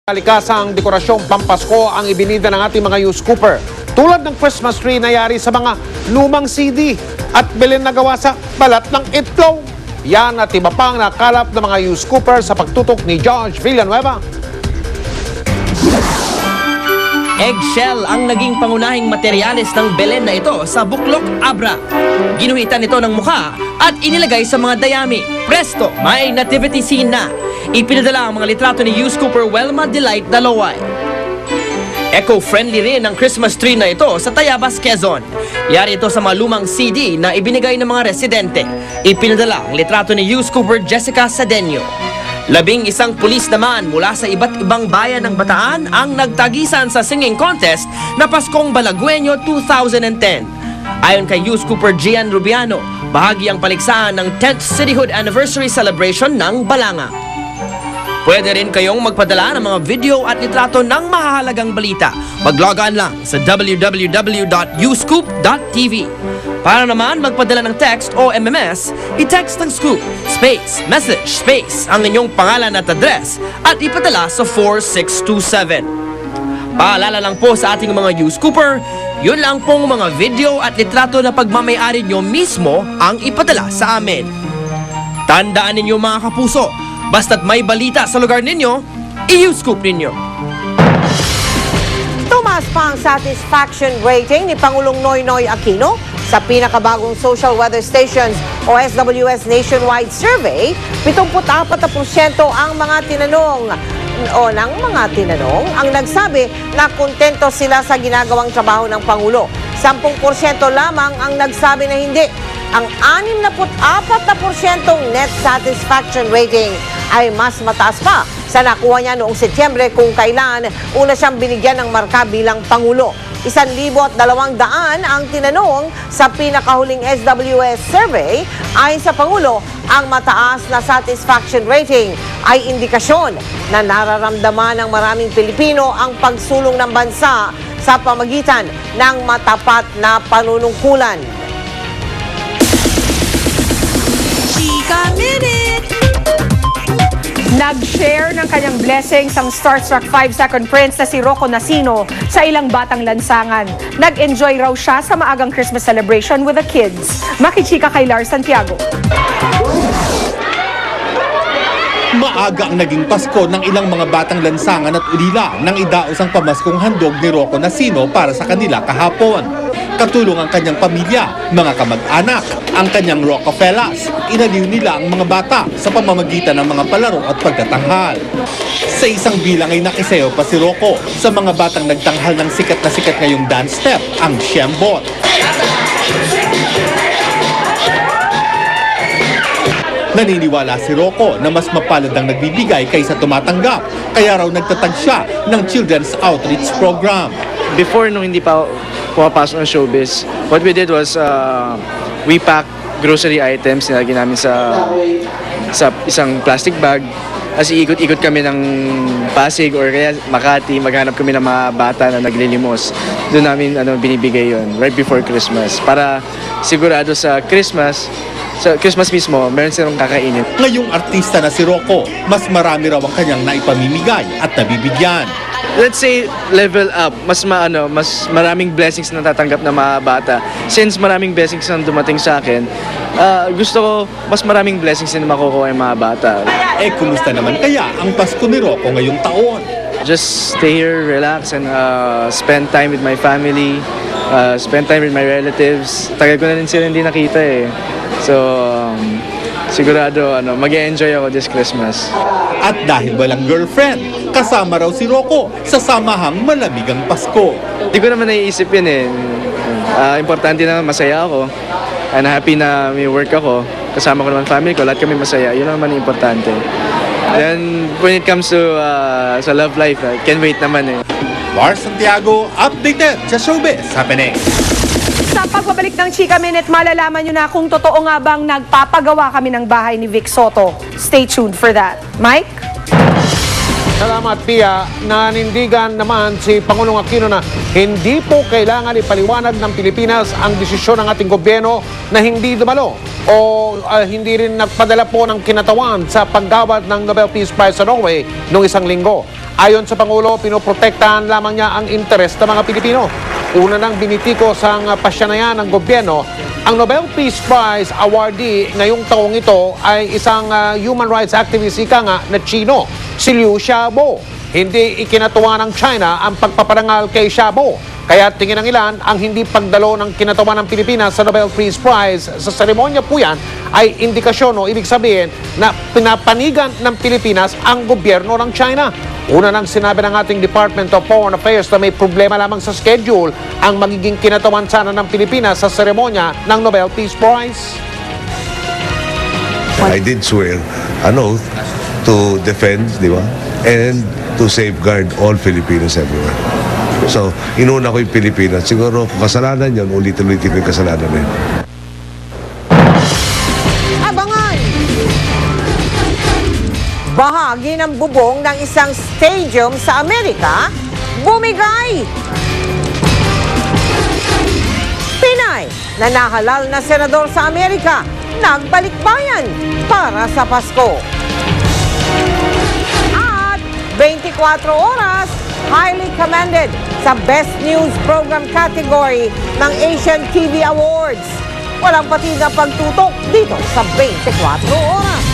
Kalikasang dekorasyong pampasko ang ibinida ng ating mga youth scooper. Tulad ng Christmas tree na yari sa mga lumang CD at bilin na gawa sa balat ng itlog. Yan at iba pang nakalap ng mga youth scooper sa pagtutok ni George Villanueva. Eggshell ang naging pangunahing materyales ng Belen na ito sa Buklok, Abra. Ginuhitan ito ng mukha at inilagay sa mga dayami. Presto, may nativity scene na. Ipinadala ang mga litrato ni youth scooper Welma Delight Dalaway. Eco-friendly rin ang Christmas tree na ito sa Tayabas, Quezon. Yari ito sa mga lumang CD na ibinigay ng mga residente. Ipinadala ang litrato ni youth scooper Jessica Sadenio. 11 pulis naman mula sa iba't ibang bayan ng Bataan ang nagtagisan sa singing contest na Paskong Balagüeño 2010. Ayon kay youth scooper Gian Rubiano, bahagi ang paligsahan ng 10th Cityhood Anniversary Celebration ng Balanga. Pwede rin kayong magpadala ng mga video at litrato ng mahahalagang balita. Mag-log-on lang sa www.uscoop.tv. Para naman magpadala ng text o MMS, i-text ng scoop, space, message, space, ang inyong pangalan at address at ipadala sa 4627. Paalala lang po sa ating mga youth scooper, yun lang pong mga video at litrato na pagmamayari nyo mismo ang ipadala sa amin. Tandaan ninyo mga kapuso, basta't may balita sa lugar ninyo, i-youth scoop ninyo. Tumaas pa ang satisfaction rating ni Pangulong Noynoy Aquino sa pinakabagong Social Weather Stations o SWS Nationwide Survey. 74% ang mga tinanong ang nagsabi na kontento sila sa ginagawang trabaho ng Pangulo. 10% lamang ang nagsabi na hindi. Ang 64% net satisfaction rating ay mas mataas pa sa nakuha niya noong Setyembre kung kailan una siyang binigyan ng marka bilang Pangulo. 1,200 ang tinanong sa pinakahuling SWS survey. Ayon sa Pangulo, ang mataas na satisfaction rating ay indikasyon na nararamdaman ng maraming Pilipino ang pagsulong ng bansa sa pamagitan ng matapat na panunungkulan. Chika Minute! Nag-share ng kanyang blessings ang starstruck 5-second prince na si Rocco Nacino sa ilang batang lansangan. Nag-enjoy raw siya sa maagang Christmas celebration with the kids. Makichika kay Lars Santiago. Maaga ang naging Pasko ng ilang mga batang lansangan at ulila nang idaos ang pamaskong handog ni Rocco Nacino para sa kanila kahapon. Katulong ang kanyang pamilya, mga kamag-anak, ang kanyang Rockefellas. Inaliw nila ang mga bata sa pamamagitan ng mga palaro at pagtatanghal. Sa isang bilang ay nakisayaw pa si Rocco sa mga batang nagtanghal ng sikat na sikat ngayong dance step, ang Shembot. Naniniwala si Rocco na mas mapalad ang nagbibigay kaysa tumatanggap, kaya raw nagtatag siya ng Children's Outreach Program. Before, nung hindi pa pumapasok ng showbiz, what we did was we pack grocery items, nilagay namin sa isang plastic bag. As iikot-ikot kami ng Pasig or kaya Makati, maghanap kami ng mga bata na naglilimos. Doon namin binibigay yon right before Christmas. Para sigurado sa Christmas mismo, meron silang kakainin. Ngayong artista na si Rocco, mas marami raw ang kanyang naipamimigay at nabibigyan. Let's say level up, mas maraming blessings na natatanggap ng mga bata. Since maraming blessings na dumating sa akin, gusto ko mas maraming blessings na makukuha yung mga bata. Kumusta naman kaya ang Pasko ni Rocco ngayong taon? Just stay here, relax, and spend time with my family, spend time with my relatives. Tagal ko na rin sila hindi nakita eh. So, sigurado mag-enjoy ako this Christmas. At dahil walang girlfriend, kasama raw si Rocco sa samahang malamigang Pasko. Hindi ko naman naiisip yun eh. Importante na masaya ako. And happy na may work ako. Kasama ko naman family ko, lahat kami masaya. Yun naman importante. Then, when it comes to sa love life, can't wait naman eh. Lars Santiago, updated sa Showbiz Happening. Sa pagbabalik ng Chika Minute, malalaman nyo na kung totoo nga bang nagpapagawa kami ng bahay ni Vic Soto. Stay tuned for that. Mike? Salamat, Pia. Nanindigan naman si Pangulong Aquino na hindi po kailangan ipaliwanag ng Pilipinas ang desisyon ng ating gobyerno na hindi dumalo o hindi rin nagpadala po ng kinatawan sa paggawad ng Nobel Peace Prize sa Norway noong isang linggo. Ayon sa Pangulo, pinoprotektahan lamang niya ang interes ng mga Pilipino. Una nang binitikos ang pasya na yan ng gobyerno, ang Nobel Peace Prize awardee ngayong taong ito ay isang human rights activist ika nga na Chino, si Liu Xiaobo. Hindi ikinatuwa ng China ang pagpaparangal kay Xiaobo. Kaya tingin ng ilan, ang hindi pagdalo ng kinatawa ng Pilipinas sa Nobel Peace Prize sa seremonya po yan ay indikasyon o ibig sabihin na pinapanigan ng Pilipinas ang gobyerno ng China. Una nang sinabi ng ating Department of Foreign Affairs na may problema lamang sa schedule ang magiging kinatawan sana ng Pilipinas sa seremonya ng Nobel Peace Prize. I did swear an oath to defend, di ba? And to safeguard all Filipinos everywhere. So, inuna ko yung Pilipinas. Siguro, kung kasalanan yun, ulit-ulitin ko yung kasalanan na yun. Abangan! Bahagi ng bubong ng isang stadium sa Amerika, bumigay! Pinay na nahalal na senador sa Amerika, nagbalikbayan para sa Pasko. At 24 oras, highly commended sa Best News Program category ng Asian TV Awards. Walang pati na pagtutok dito sa 24 oras.